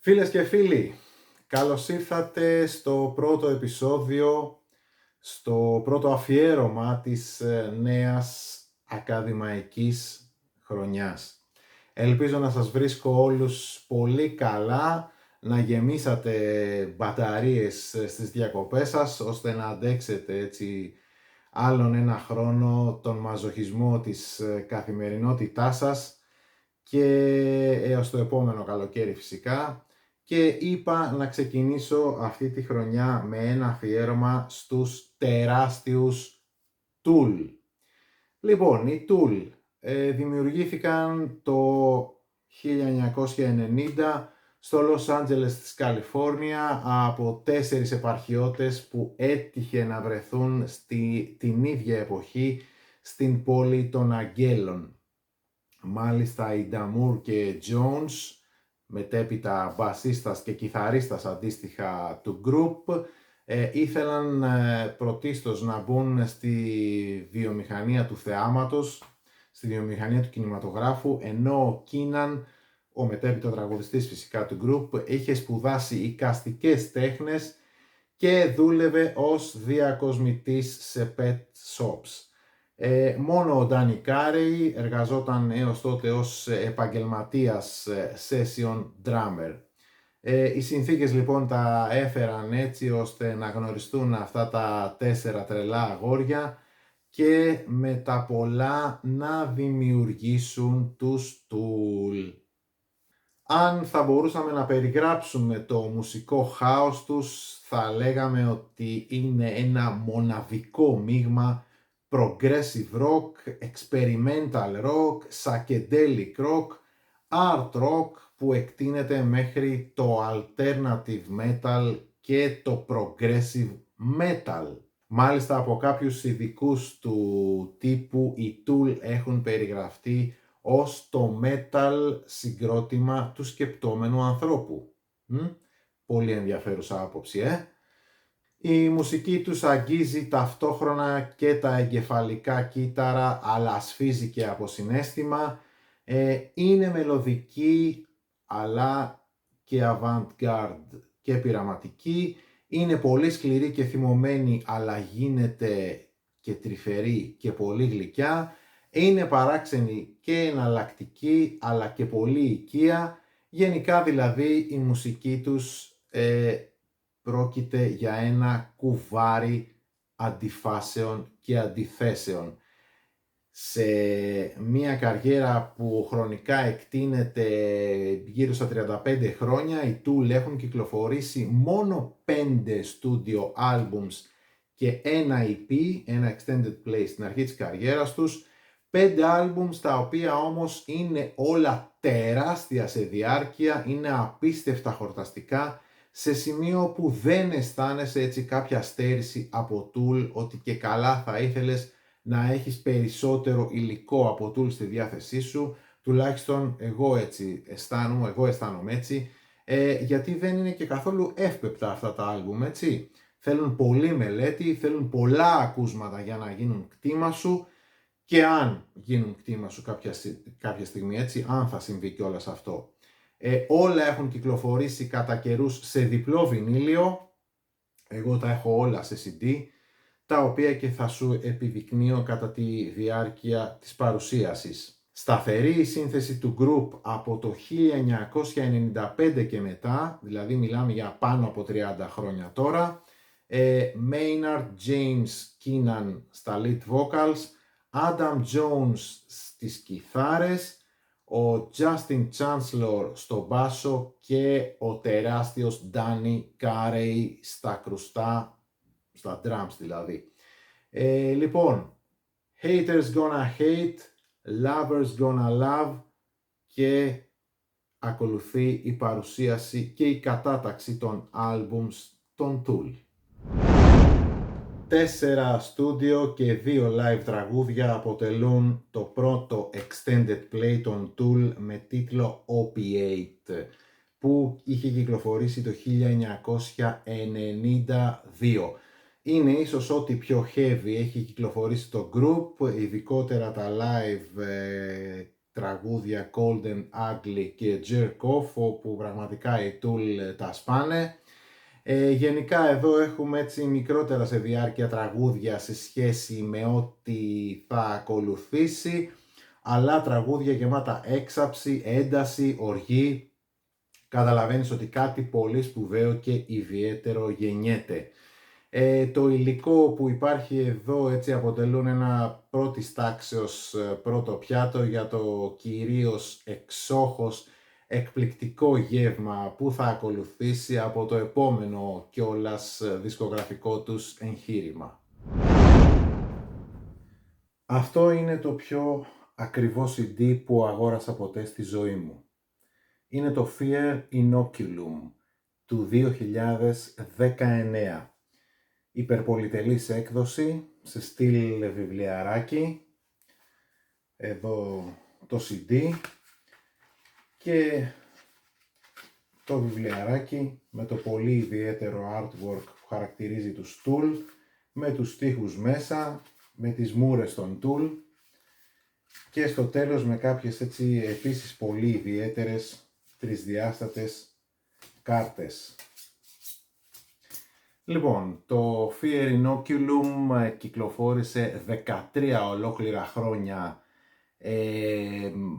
Φίλες και φίλοι, καλώς ήρθατε στο πρώτο επεισόδιο, στο πρώτο αφιέρωμα της νέας ακαδημαϊκής χρονιάς. Ελπίζω να σας βρίσκω όλους πολύ καλά, να γεμίσατε μπαταρίες στις διακοπές σας, ώστε να αντέξετε έτσι άλλον ένα χρόνο τον μαζοχισμό της καθημερινότητάς σας και έως το επόμενο καλοκαίρι φυσικά. Και είπα να ξεκινήσω αυτή τη χρονιά με ένα αφιέρωμα στους τεράστιους Tool. Λοιπόν, οι Tool δημιουργήθηκαν το 1990 στο Λος Άντζελες της Καλιφόρνια από 4 επαρχιώτες που έτυχε να βρεθούν την ίδια εποχή στην πόλη των Αγγέλων. Μάλιστα οι Νταμούρ και Jones, μετέπειτα μπασίστας και κιθαρίστας αντίστοιχα του group, ήθελαν πρωτίστως να μπουν στη βιομηχανία του θεάματος, στη βιομηχανία του κινηματογράφου, ενώ ο Κίναν, ο μετέπειτα τραγουδιστής φυσικά του group, είχε σπουδάσει εικαστικές τέχνες και δούλευε ως διακοσμητής σε pet shops. Μόνο ο Ντάνι Κάρεϊ εργαζόταν έως τότε ως επαγγελματίας session drummer. Οι συνθήκες λοιπόν τα έφεραν έτσι ώστε να γνωριστούν αυτά τα 4 τρελά αγόρια και με τα πολλά να δημιουργήσουν τους Tool. Αν θα μπορούσαμε να περιγράψουμε το μουσικό χάος τους, θα λέγαμε ότι είναι ένα μοναδικό μείγμα progressive rock, experimental rock, psychedelic rock, art rock που εκτείνεται μέχρι το alternative metal και το progressive metal. Μάλιστα από κάποιους ειδικούς του τύπου οι Tool έχουν περιγραφτεί ως το metal συγκρότημα του σκεπτόμενου ανθρώπου. Πολύ ενδιαφέρουσα άποψη, Η μουσική τους αγγίζει ταυτόχρονα και τα εγκεφαλικά κύτταρα, αλλά σφίζει και από συναίσθημα. Είναι μελωδική, αλλά και avant-garde και πειραματική. Είναι πολύ σκληρή και θυμωμένη, αλλά γίνεται και τρυφερή και πολύ γλυκιά. Είναι παράξενη και εναλλακτική, αλλά και πολύ οικία. Γενικά δηλαδή η μουσική τους πρόκειται για ένα κουβάρι αντιφάσεων και αντιθέσεων. Σε μια καριέρα που χρονικά εκτείνεται γύρω στα 35 χρόνια, οι Tool έχουν κυκλοφορήσει μόνο 5 studio albums και ένα EP, ένα extended play στην αρχή της καριέρας τους. 5 albums τα οποία όμως είναι όλα τεράστια σε διάρκεια, είναι απίστευτα χορταστικά, σε σημείο που δεν αισθάνεσαι έτσι κάποια στέρηση από Tool, ότι και καλά θα ήθελες να έχεις περισσότερο υλικό από Tool στη διάθεσή σου. Τουλάχιστον εγώ αισθάνομαι έτσι, γιατί δεν είναι και καθόλου εύπεπτα αυτά τα άλμπουμ, έτσι. Θέλουν πολλή μελέτη, θέλουν πολλά ακούσματα για να γίνουν κτήμα σου, και αν γίνουν κτήμα σου κάποια στιγμή, έτσι, αν θα συμβεί κιόλας αυτό. Όλα έχουν κυκλοφορήσει κατά καιρούς σε διπλό βινίλιο, εγώ τα έχω όλα σε CD, τα οποία και θα σου επιδεικνύω κατά τη διάρκεια της παρουσίασης. Σταθερή η σύνθεση του group από το 1995 και μετά, δηλαδή μιλάμε για πάνω από 30 χρόνια τώρα. Maynard James Keenan στα lead vocals, Adam Jones στις κιθάρες, ο Justin Chancellor στο μπάσο και ο τεράστιος Danny Carey στα κρουστά, στα drums δηλαδή. Λοιπόν, haters gonna hate, lovers gonna love, και ακολουθεί η παρουσίαση και η κατάταξη των albums των Tool. 4 στούντιο και 2 live τραγούδια αποτελούν το πρώτο extended play των Tool με τίτλο Opiate, που είχε κυκλοφορήσει το 1992. Είναι ίσως ό,τι πιο heavy έχει κυκλοφορήσει το group, ειδικότερα τα live τραγούδια Cold and Ugly και Jerk Off, όπου πραγματικά οι Tool τα σπάνε. Γενικά εδώ έχουμε έτσι μικρότερα σε διάρκεια τραγούδια σε σχέση με ό,τι θα ακολουθήσει, αλλά τραγούδια γεμάτα έξαψη, ένταση, οργή. Καταλαβαίνεις ότι κάτι πολύ σπουδαίο και ιδιαίτερο γεννιέται. Το υλικό που υπάρχει εδώ έτσι αποτελούν ένα πρώτης τάξεως πρώτο πιάτο για το κυρίως εξόχως εκπληκτικό γεύμα που θα ακολουθήσει από το επόμενο κιόλας δισκογραφικό τους εγχείρημα. Αυτό είναι το πιο ακριβό CD που αγόρασα ποτέ στη ζωή μου. Είναι το Fear Inoculum του 2019. Υπερπολιτελής έκδοση σε στυλ βιβλιαράκι. Εδώ το CD και το βιβλιαράκι με το πολύ ιδιαίτερο artwork που χαρακτηρίζει τους Tool, με τους στίχους μέσα, με τις μούρες των Tool και στο τέλος με κάποιες έτσι επίσης πολύ ιδιαίτερες τρισδιάστατες κάρτες. Λοιπόν, το Fear Inoculum κυκλοφόρησε 13 ολόκληρα χρόνια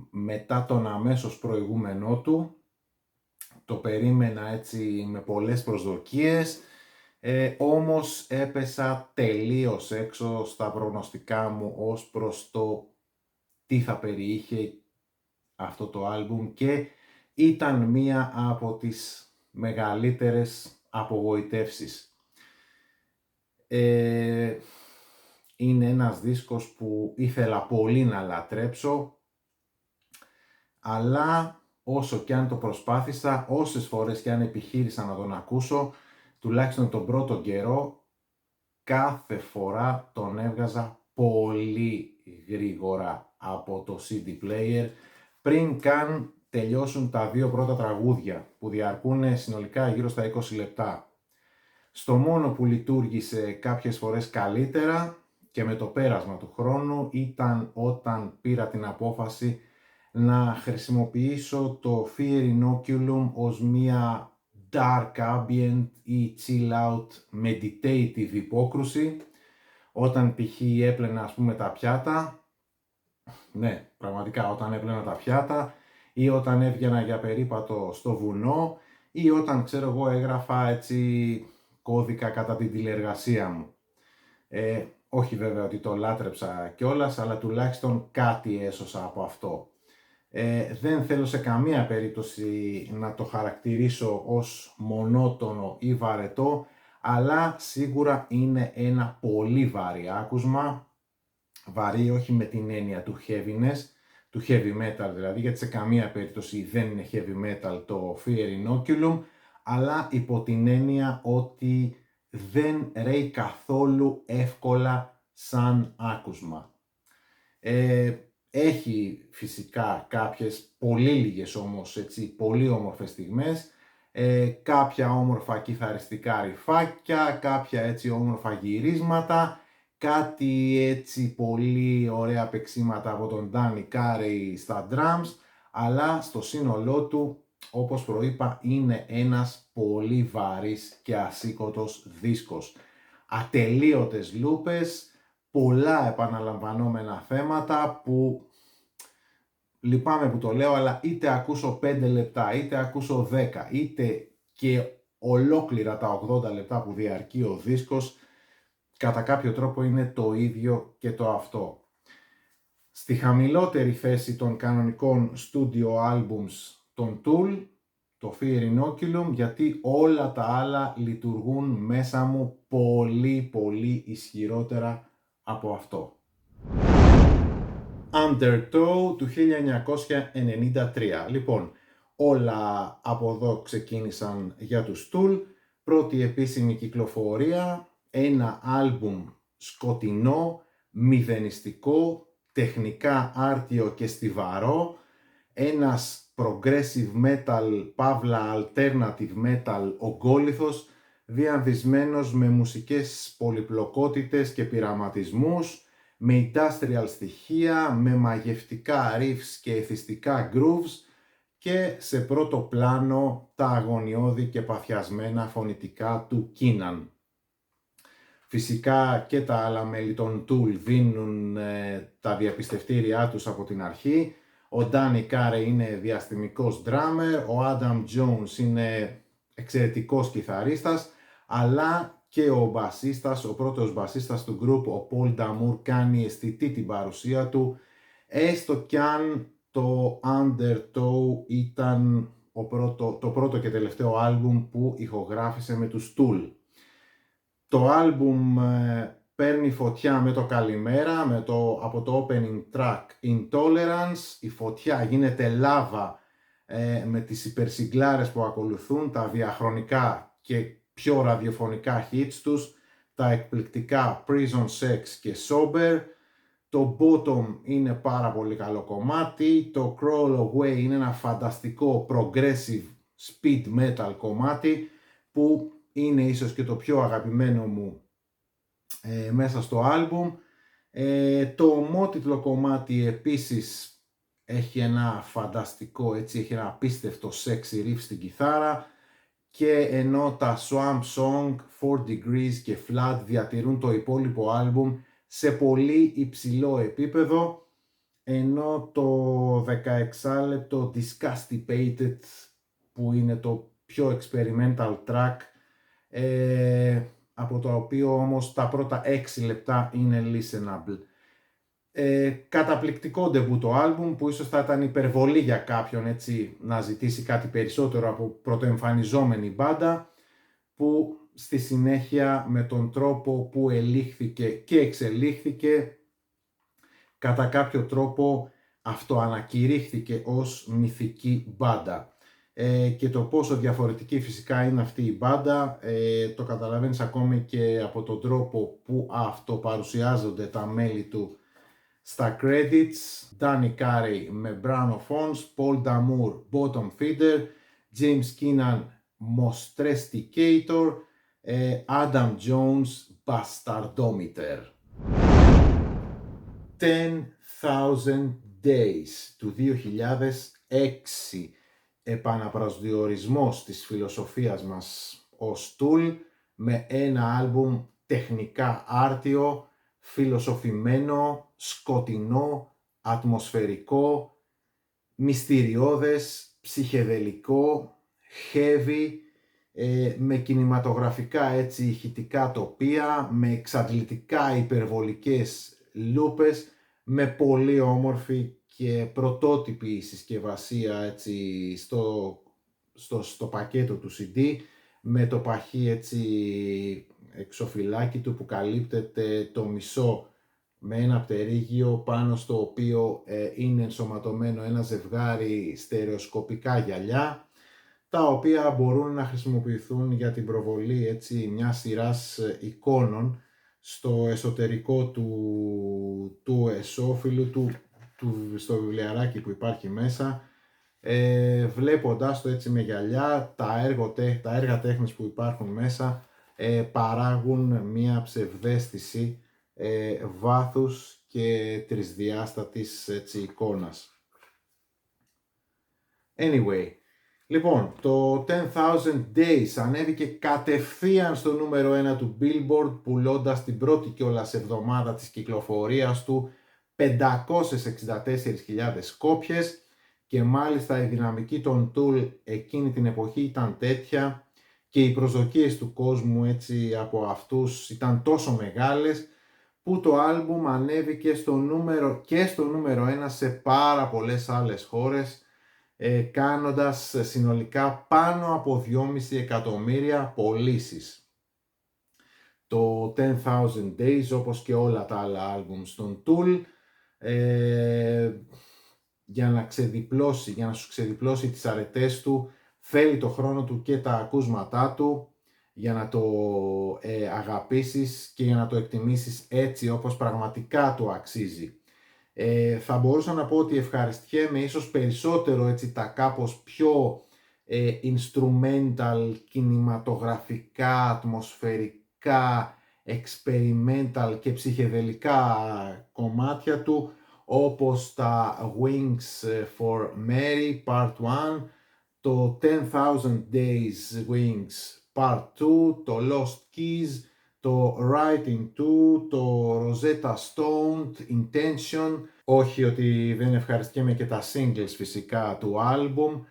μετά τον αμέσως προηγούμενό του. Το περίμενα έτσι με πολλές προσδοκίες, όμως έπεσα τελείως έξω στα προγνωστικά μου ως προς το τι θα περιείχε αυτό το άλμπουμ και ήταν μία από τις μεγαλύτερες απογοητεύσεις. Είναι ένας δίσκος που ήθελα πολύ να λατρέψω, αλλά όσο και αν το προσπάθησα, όσες φορές και αν επιχείρησα να τον ακούσω, τουλάχιστον τον πρώτο καιρό, κάθε φορά τον έβγαζα πολύ γρήγορα από το CD player, πριν καν τελειώσουν τα δύο πρώτα τραγούδια, που διαρκούν συνολικά γύρω στα 20 λεπτά. Στο μόνο που λειτουργήσε κάποιες φορές καλύτερα και με το πέρασμα του χρόνου ήταν όταν πήρα την απόφαση να χρησιμοποιήσω το Fear Inoculum ως μία dark ambient ή chill out meditative υπόκρουση, όταν π.χ. έπλαινα ας πούμε τα πιάτα, ναι πραγματικά όταν έπλαινα τα πιάτα, ή όταν έβγαινα για περίπατο στο βουνό, ή όταν ξέρω εγώ έγραφα έτσι κώδικα κατά την τηλεεργασία μου. Όχι βέβαια ότι το λάτρεψα κιόλας, αλλά τουλάχιστον κάτι έσωσα από αυτό. Δεν θέλω σε καμία περίπτωση να το χαρακτηρίσω ως μονότονο ή βαρετό, αλλά σίγουρα είναι ένα πολύ βαρύ άκουσμα. Βαρύ όχι με την έννοια του heaviness, του heavy metal δηλαδή, γιατί σε καμία περίπτωση δεν είναι heavy metal το Fear Inoculum, αλλά υπό την έννοια ότι δεν ρέει καθόλου εύκολα σαν άκουσμα. Έχει φυσικά κάποιες πολύ λίγες όμως έτσι, πολύ όμορφες στιγμές, κάποια όμορφα κιθαριστικά ρυφάκια, κάποια έτσι όμορφα γυρίσματα, κάτι έτσι πολύ ωραία παίξίματα από τον Danny Carey στα drums, αλλά στο σύνολό του, όπως προείπα, είναι ένας πολύ βαρύς και ασήκωτος δίσκος. Ατελείωτες λούπες, πολλά επαναλαμβανόμενα θέματα που λυπάμαι που το λέω, αλλά είτε ακούσω 5 λεπτά, είτε ακούσω 10, είτε και ολόκληρα τα 80 λεπτά που διαρκεί ο δίσκος, κατά κάποιο τρόπο είναι το ίδιο και το αυτό. Στη χαμηλότερη θέση των κανονικών studio albums των Tool, το Fear Inoculum, γιατί όλα τα άλλα λειτουργούν μέσα μου πολύ ισχυρότερα από αυτό. Undertow του 1993. Λοιπόν, όλα από εδώ ξεκίνησαν για τους Tool. Πρώτη επίσημη κυκλοφορία, ένα άλμπουμ σκοτεινό, μηδενιστικό, τεχνικά άρτιο και στιβαρό, ένας progressive metal, παύλα alternative metal ογκόληθος, διανδυσμένος με μουσικές πολυπλοκότητες και πειραματισμούς, με industrial στοιχεία, με μαγευτικά riffs και εθιστικά grooves και σε πρώτο πλάνο τα αγωνιώδη και παθιασμένα φωνητικά του Keenan. Φυσικά και τα άλλα μέλη των Tool δίνουν τα διαπιστευτήριά τους από την αρχή. Ο Danny Carey είναι διαστημικός drummer, ο Adam Jones είναι εξαιρετικός κιθαρίστας, αλλά και ο μπασίστας, ο πρώτος μπασίστας του group, ο Paul Damour, κάνει αισθητή την παρουσία του, έστω κι αν το Undertow ήταν το πρώτο και τελευταίο άλμπουμ που ηχογράφησε με τους Tool. Το άλμπουμ παίρνει φωτιά με το καλημέρα, από το opening track Intolerance. Η φωτιά γίνεται λάβα με τις υπερσιγκλάρες που ακολουθούν, τα διαχρονικά και πιο ραδιοφωνικά hits τους, τα εκπληκτικά Prison Sex και Sober. Το Bottom είναι πάρα πολύ καλό κομμάτι, το Crawl Away είναι ένα φανταστικό progressive speed metal κομμάτι που είναι ίσως και το πιο αγαπημένο μου μέσα στο άλμπουμ. Το ομότιτλο κομμάτι επίσης έχει ένα φανταστικό, έχει ένα απίστευτο sexy riff στην κιθάρα, και ενώ τα Swamp Song, 4 Degrees και Flood διατηρούν το υπόλοιπο άλμπουμ σε πολύ υψηλό επίπεδο, ενώ το 16 λεπτό Discastipated, που είναι το πιο experimental track, από το οποίο όμως τα πρώτα 6 λεπτά είναι listenable. Καταπληκτικό ντεμπούτο άλμπουμ που ίσως θα ήταν υπερβολή για κάποιον να ζητήσει κάτι περισσότερο από πρωτοεμφανιζόμενη μπάντα, που στη συνέχεια με τον τρόπο που ελήχθηκε και εξελίχθηκε κατά κάποιο τρόπο αυτοανακηρύχθηκε ως μυθική μπάντα. Και το πόσο διαφορετική φυσικά είναι αυτή η μπάντα το καταλαβαίνεις ακόμη και από τον τρόπο που αυτοπαρουσιάζονται τα μέλη του στα credits. Danny Carey με Bramophones, Paul Damour Bottom Feeder, James Keenan Mostresticator, Adam Jones Bastardometer. 10,000 Days του 2006, επαναπροσδιορισμός της φιλοσοφίας μας ως Tool, με ένα άλμπουμ τεχνικά άρτιο, φιλοσοφημένο, σκοτεινό, ατμοσφαιρικό, μυστηριώδες, ψυχεδελικό, heavy, με κινηματογραφικά ηχητικά τοπία, με εξαντλητικά υπερβολικές λούπες, με πολύ όμορφη και πρωτότυπη συσκευασία στο πακέτο του CD, με το παχύ εξωφυλλάκι του που καλύπτεται το μισό με ένα πτερίγιο, πάνω στο οποίο είναι ενσωματωμένο ένα ζευγάρι στερεοσκοπικά γυαλιά, τα οποία μπορούν να χρησιμοποιηθούν για την προβολή μιας σειράς εικόνων στο εσωτερικό του εσώφυλλου, στο βιβλιαράκι που υπάρχει μέσα, βλέποντας το με γυαλιά. Τα έργα τέχνης που υπάρχουν μέσα παράγουν μια ψευδαίσθηση βάθους και τρισδιάστατης εικόνας. Anyway, λοιπόν, το 10,000 Days ανέβηκε κατευθείαν στο νούμερο 1 του Billboard, πουλώντας την πρώτη κιόλας εβδομάδα της κυκλοφορίας του 564.000 κόπιες, και μάλιστα η δυναμική των Tool εκείνη την εποχή ήταν τέτοια και οι προσδοκίες του κόσμου από αυτούς ήταν τόσο μεγάλες, που το άλμπουμ ανέβηκε στο νούμερο 1 σε πάρα πολλές άλλες χώρες, κάνοντας συνολικά πάνω από 2,5 εκατομμύρια πωλήσεις. Το 10,000 Days, όπως και όλα τα άλλα άλμπουμ στον Tool, για να σου ξεδιπλώσει τις αρετές του, θέλει το χρόνο του και τα ακούσματά του για να το αγαπήσεις και για να το εκτιμήσεις έτσι όπως πραγματικά του αξίζει. Θα μπορούσα να πω ότι ευχαριστιέμαι ίσως περισσότερο τα κάπως πιο instrumental, κινηματογραφικά, ατμοσφαιρικά, experimental και ψυχεδελικά κομμάτια του, όπως τα Wings for Mary Part 1, το 10,000 Days Wings Part 2, το Lost Keys, το Writing 2, το Rosetta Stone, Intention, όχι ότι δεν ευχαριστιέμαι και τα singles φυσικά του άλμπουμ,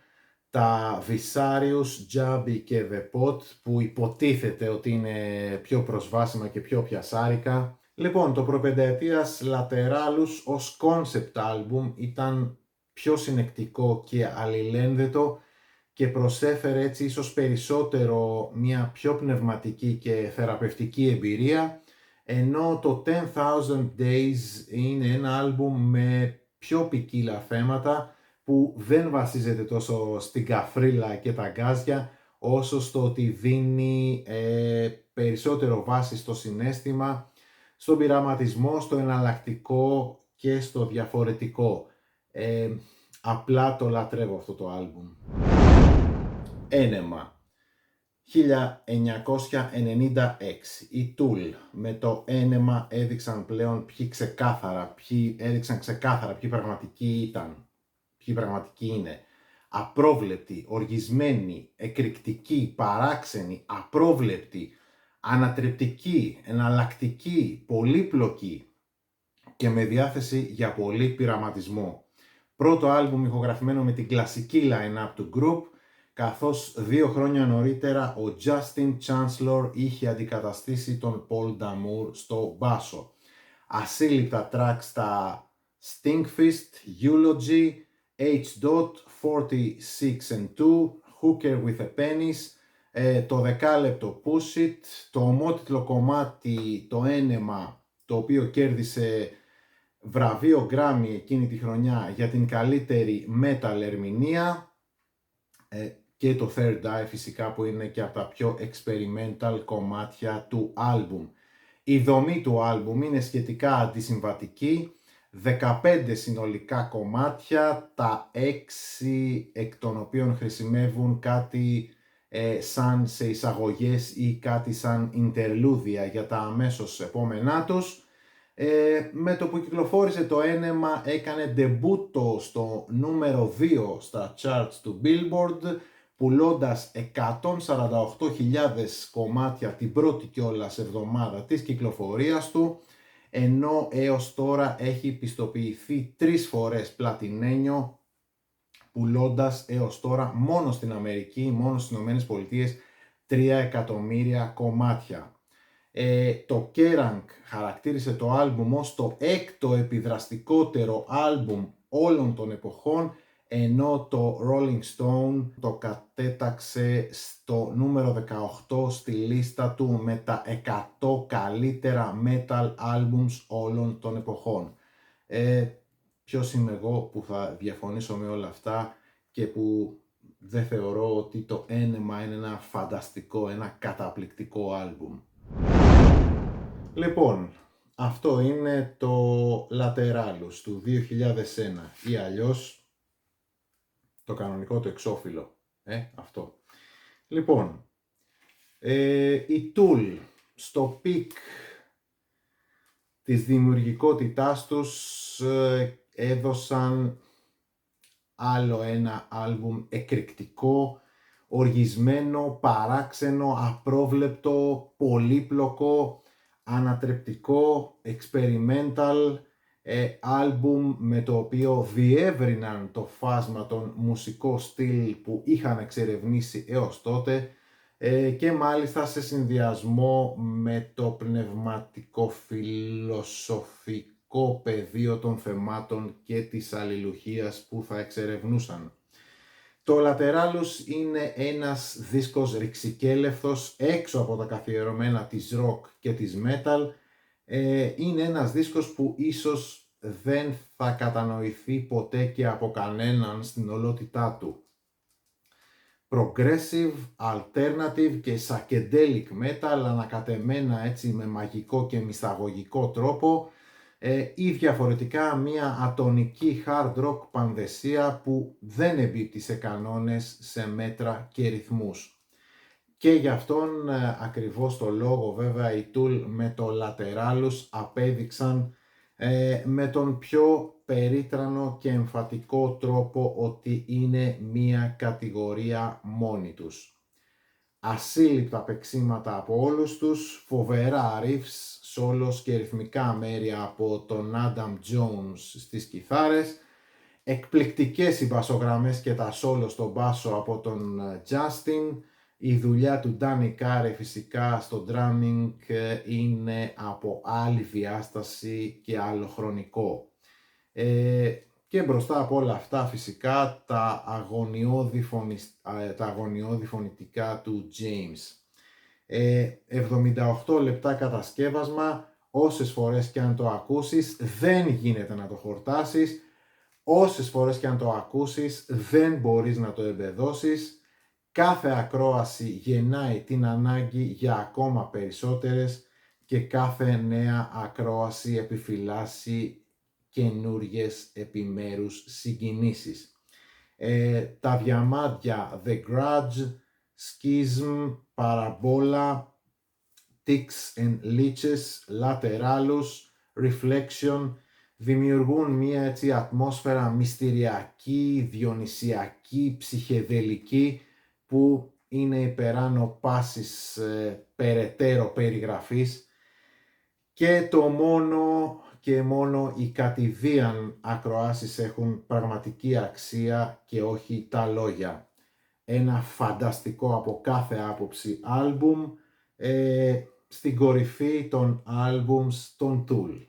τα Visarius, Jabby και The Pot, που υποτίθεται ότι είναι πιο προσβάσιμα και πιο πιασάρικα. Λοιπόν, το προπενταετίας Lateralus ως concept album ήταν πιο συνεκτικό και αλληλένδετο και προσέφερε έτσι ίσως περισσότερο μια πιο πνευματική και θεραπευτική εμπειρία, ενώ το 10,000 Days είναι ένα άλμπουμ με πιο ποικίλα θέματα που δεν βασίζεται τόσο στην καφρίλα και τα γκάζια όσο στο ότι δίνει περισσότερο βάση στο συναίσθημα, στον πειραματισμό, στο εναλλακτικό και στο διαφορετικό. Απλά το λατρεύω αυτό το άλμπουμ. Ένεμα 1996. Οι Tool με το Ένεμα έδειξαν πλέον ποιοι έδειξαν ξεκάθαρα ποιοι πραγματικοί ήταν, ποιοι πραγματικοί είναι. Απρόβλεπτοι, οργισμένοι, εκρηκτικοί, παράξενοι, απρόβλεπτοι, ανατρεπτικοί, εναλλακτικοί, πολύπλοκοι και με διάθεση για πολύ πειραματισμό. Πρώτο άλμπουμ ηχογραφημένο με την κλασική line-up του group, καθώς 2 χρόνια νωρίτερα ο Justin Chancellor είχε αντικαταστήσει τον Paul D'Amour στο μπάσο. Ασύλληπτα tracks στα Stinkfist, Eulogy, H. 46 and 2, Hooker with a Penis, το 10 λεπτό Push It, το ομότιτλο κομμάτι το Ένεμα, το οποίο κέρδισε βραβείο Grammy εκείνη τη χρονιά για την καλύτερη metal ερμηνεία, και το Third Eye φυσικά που είναι και από τα πιο experimental κομμάτια του άλμπουμ. Η δομή του άλμπουμ είναι σχετικά αντισυμβατική, 15 συνολικά κομμάτια, τα 6 εκ των οποίων χρησιμεύουν κάτι σαν σε εισαγωγές ή κάτι σαν interlúδια για τα αμέσως επόμενά τους. Με το που κυκλοφόρησε το Ένεμα έκανε ντεμπούτο στο νούμερο 2 στα charts του Billboard, πουλώντας 148.000 κομμάτια την πρώτη κιόλας εβδομάδα της κυκλοφορίας του, ενώ έως τώρα έχει πιστοποιηθεί 3 φορές πλατινένιο, πουλώντας έως τώρα μόνο στην Αμερική, μόνο στις Ηνωμένες Πολιτείες 3 εκατομμύρια κομμάτια. Το Kerrang χαρακτήρισε το άλμπουμ ως το 6ο επιδραστικότερο άλμπουμ όλων των εποχών, ενώ το Rolling Stone το κατέταξε στο νούμερο 18 στη λίστα του με τα 100 καλύτερα metal albums όλων των εποχών. Ποιος είμαι εγώ που θα διαφωνήσω με όλα αυτά και που δεν θεωρώ ότι το Ένεμα είναι ένα φανταστικό, ένα καταπληκτικό άλμπουμ. Λοιπόν, αυτό είναι το Lateralus του 2001 ή αλλιώς το κανονικό του εξώφυλλο. Αυτό. Λοιπόν, οι Tool στο πικ της δημιουργικότητάς τους έδωσαν άλλο ένα άλμπουμ εκρηκτικό, οργισμένο, παράξενο, απρόβλεπτο, πολύπλοκο, ανατρεπτικό, experimental άλμπουμ με το οποίο διεύρυναν το φάσμα των μουσικό στυλ που είχαν εξερευνήσει έως τότε και μάλιστα σε συνδυασμό με το πνευματικό φιλοσοφικό πεδίο των θεμάτων και της αλληλουχίας που θα εξερευνούσαν. Το Lateralus είναι ένας δίσκος ρηξικέλευθος έξω από τα καθιερωμένα της rock και της metal. Είναι ένας δίσκος που ίσως δεν θα κατανοηθεί ποτέ και από κανέναν στην ολότητά του. Progressive, alternative και psychedelic metal ανακατεμένα έτσι με μαγικό και μυσταγωγικό τρόπο, ή διαφορετικά μια ατονική hard rock πανδεσία που δεν εμπίπτει σε κανόνες, σε μέτρα και ρυθμούς. και γι' αυτόν ακριβώς το λόγο βέβαια οι Tool με το Lateralus απέδειξαν με τον πιο περίτρανο και εμφατικό τρόπο ότι είναι μία κατηγορία μόνοι τους. Ασύλληπτα παίξηματα από όλους τους, φοβερά riffs, solos και ρυθμικά μέρη από τον Adam Jones στις κιθάρες, εκπληκτικές οι μπασογραμμές και τα solo στο μπάσο από τον Justin, η δουλειά του Danny Carey φυσικά στο drumming είναι από άλλη διάσταση και άλλο χρονικό. Και μπροστά από όλα αυτά φυσικά τα αγωνιώδη φωνητικά του James. 78 λεπτά κατασκεύασμα, όσες φορές και αν το ακούσεις δεν γίνεται να το χορτάσεις, όσες φορές και αν το ακούσεις δεν μπορείς να το εμπεδώσεις, κάθε ακρόαση γεννάει την ανάγκη για ακόμα περισσότερες και κάθε νέα ακρόαση επιφυλάσσει καινούριες επιμέρους συγκινήσεις. Τα διαμάντια The Grudge, Schism, Parabola, Ticks and Leeches, Lateralus, Reflection δημιουργούν μια έτσι ατμόσφαιρα μυστηριακή, διονυσιακή, ψυχεδελική που είναι υπεράνω πάσης περαιτέρω περιγραφής και το μόνο και μόνο οι κατηδίαν ακροάσεις έχουν πραγματική αξία και όχι τα λόγια. Ένα φανταστικό από κάθε άποψη άλμπουμ στην κορυφή των άλμπουμς των Tool.